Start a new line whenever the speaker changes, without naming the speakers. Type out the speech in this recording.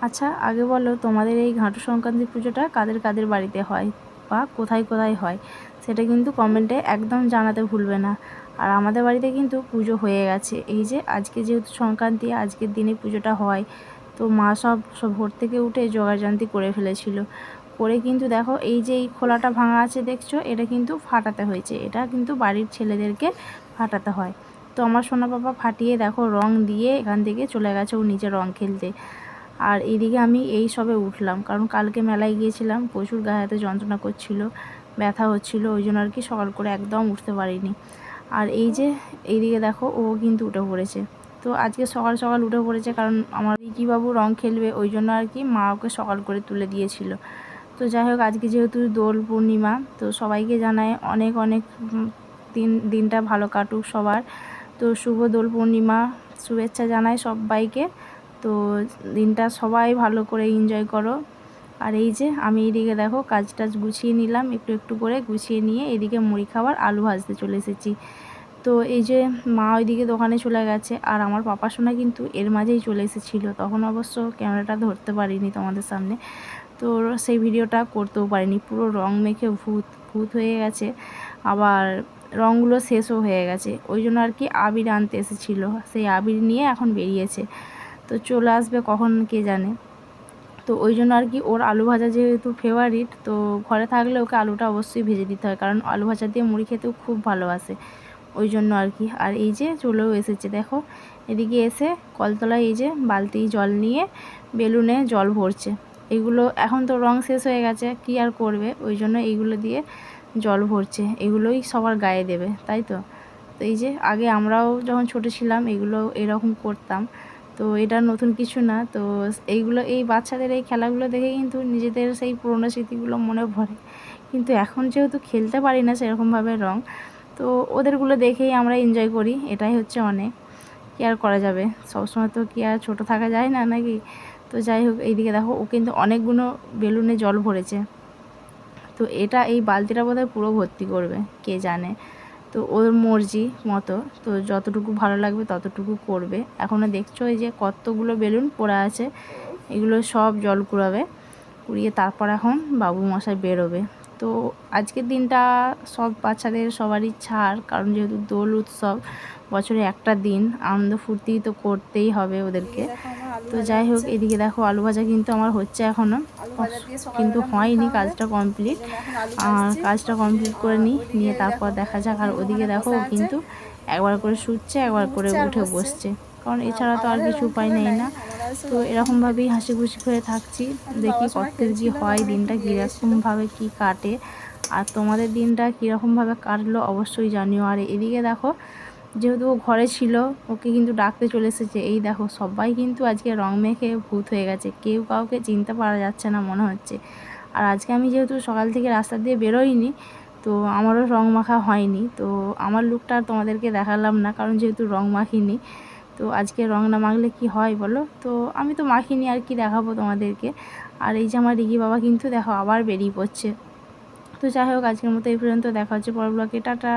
আচ্ছা আগে বলো, তোমাদের এই ঘাটু সংক্রান্তি পুজোটা কাদের কাদের বাড়িতে হয় বা কোথায় কোথায় হয়, সেটা কিন্তু কমেন্টে একদম জানাতে ভুলবে না। আর আমাদের বাড়িতে কিন্তু পুজো হয়ে গেছে, এই যে আজকে যেহেতু সংক্রান্তি, আজকের দিনে পুজোটা হয়। তো মা সব ভোর থেকে উঠে জোগাড়যন্ত্র করে ফেলেছিল, করে কিন্তু দেখো এই যে এই খোলাটা ভাঙা আছে দেখছো, এটা কিন্তু ফাটাতে হয়েছে, এটা কিন্তু বাড়ির ছেলেদেরকে ফাটাতে হয়। তো আমার সোনা বাবা ফাটিয়ে দেখো রং দিয়ে এখান থেকে চলে গেছে ও নিজে রং খেলতে। আর এইদিকে আমি এই সবে উঠলাম, কারণ কালকে মেলায় গিয়েছিলাম, প্রচুর গায়ে হাতে যন্ত্রণা করছিল, ব্যথা হচ্ছিল, ওই জন্য আর কি সকাল করে একদম উঠতে পারিনি। আর এই যে এইদিকে দেখো ও কিন্তু উঠে পড়েছে। তো আজকে সকাল সকাল উঠে পড়েছে, কারণ আমার রিকিবাবু রং খেলবে, ওই জন্য আর কি মা ওকে সকাল করে তুলে দিয়েছিল। তো যাই হোক, আজকে যেহেতু দোল পূর্ণিমা, তো সবাইকে জানায় অনেক অনেক দিনটা ভালো কাটুক সবার। তো শুভ দোল পূর্ণিমা, শুভেচ্ছা জানাই সবাইকে। তো দিনটা সবাই ভালো করে এনজয় করো। আর এই যে আমি এইদিকে দেখো কাজ টাজ গুছিয়ে নিলাম, একটু একটু করে গুছিয়ে নিয়ে এদিকে মুড়ি খাবার আলু ভাজতে চলে এসেছি। তো এই যে মা ওইদিকে দোকানে চলে গেছে, আর আমার পাপা সোনা কিন্তু এর মাঝেই চলে এসেছিলো, তখন অবশ্য ক্যামেরাটা ধরতে পারিনি তোমাদের সামনে, তো সেই ভিডিওটা করতেও পারিনি। পুরো রং মেখে ভূত ভূত হয়ে গেছে, আবার রঙগুলো শেষও হয়ে গেছে, ওই জন্য আর কি আবির আনতে এসেছিলো, সেই আবির নিয়ে এখন বেরিয়েছে। তো চলে আসবে কখন কে জানে। তো ওই জন্য আর কি ওর আলু ভাজা যেহেতু ফেভারিট, তো ঘরে থাকলে ওকে আলুটা অবশ্যই ভেজে দিতে হয়, কারণ আলু ভাজা দিয়ে মুড়ি খেতেও খুব ভালোবাসে, ওই জন্য আর কি। আর এই যে চলেও এসেছে দেখো, এদিকে এসে কলতলায় এই যে বালতি জল নিয়ে বেলুনে জল ভরছে। এগুলো এখন তো রং শেষ হয়ে গেছে, কি আর করবে, ওই জন্য এইগুলো দিয়ে জল ভরছে, এগুলোই সবার গায়ে দেবে, তাই তো। তো এই যে আগে আমরাও যখন ছোটো ছিলাম এগুলো এরকম করতাম, তো এটা নতুন কিছু না। তো এইগুলো এই বাচ্চাদের এই খেলাগুলো দেখে কিন্তু নিজেদের সেই পুরনো স্মৃতিগুলো মনে পড়ে, কিন্তু এখন যেহেতু খেলতে পারি না সেরকমভাবে রং, তো ওদেরগুলো দেখেই আমরা এনজয় করি, এটাই হচ্ছে অনেক। কি আর করা যাবে, সবসময় তো কি আর ছোটো থাকা যায় না নাকি। তো যাই হোক, এইদিকে দেখো ও কিন্তু অনেকগুলো বেলুনে জল ভরেছে। তো এটা এই বালতিটা বোধহয় পুরো ভর্তি করবে, কে জানে। তো ওর মর্জি মতো, তো যতটুকু ভালো লাগবে ততটুকু করবে। এখনও দেখছো এই যে কতগুলো বেলুন পড়ে আছে, এগুলো সব জল কুড়াবে, কুড়িয়ে তারপর এখন বাবু মশাই বেরোবে। তো আজকের দিনটা সব বাচ্চাদের সবারই ছাড়, কারণ যেহেতু দোল উৎসব, বছরে একটা দিন আনন্দ ফুর্তি তো করতেই হবে ওদেরকে। তো যাই হোক, এদিকে দেখো আলু ভাজা কিন্তু আমার হচ্ছে এখনও, কিন্তু হয়নি কাজটা কমপ্লিট। আর কাজটা কমপ্লিট করে নিয়ে তারপর দেখা যাক। আর ওদিকে দেখো ও কিন্তু একবার করে শুচ্ছে, একবার করে উঠে বসছে, কারণ এছাড়া তো আর কিছু উপায় নেই না। তো এরকমভাবেই হাসি খুশি করে থাকছি, দেখি কতদূর কী হয়, দিনটা কীরকমভাবে কী কাটে। আর তোমাদের দিনটা কীরকমভাবে কাটলো অবশ্যই জানিও। আর এদিকে দেখো, যেহেতু ও ঘরে ছিল, ওকে কিন্তু ডাকতে চলে এসেছে, এই দেখো সবাই কিন্তু আজকে রং মেখে ভূত হয়ে গেছে, কেউ কাউকে চিনতে পারা যাচ্ছে না মনে হচ্ছে। আর আজকে আমি যেহেতু সকাল থেকে রাস্তা দিয়ে বেরোইনি, তো আমারও রং মাখা হয়নি, তো আমার লুকটা আর তোমাদেরকে দেখালাম না, কারণ যেহেতু রং মাখিনি। তো আজকে রং না মাখলে কি হয় বলো, তো আমি তো মাখিনি, আর কি দেখাবো তোমাদেরকে। আর এই যে আমার রিকি বাবা কিন্তু দেখো আবার বেরিয়ে পড়ছে। তো যাই হোক, আজকের মতো এই পর্যন্ত, দেখা হচ্ছে পরের ব্লগে, টাটা।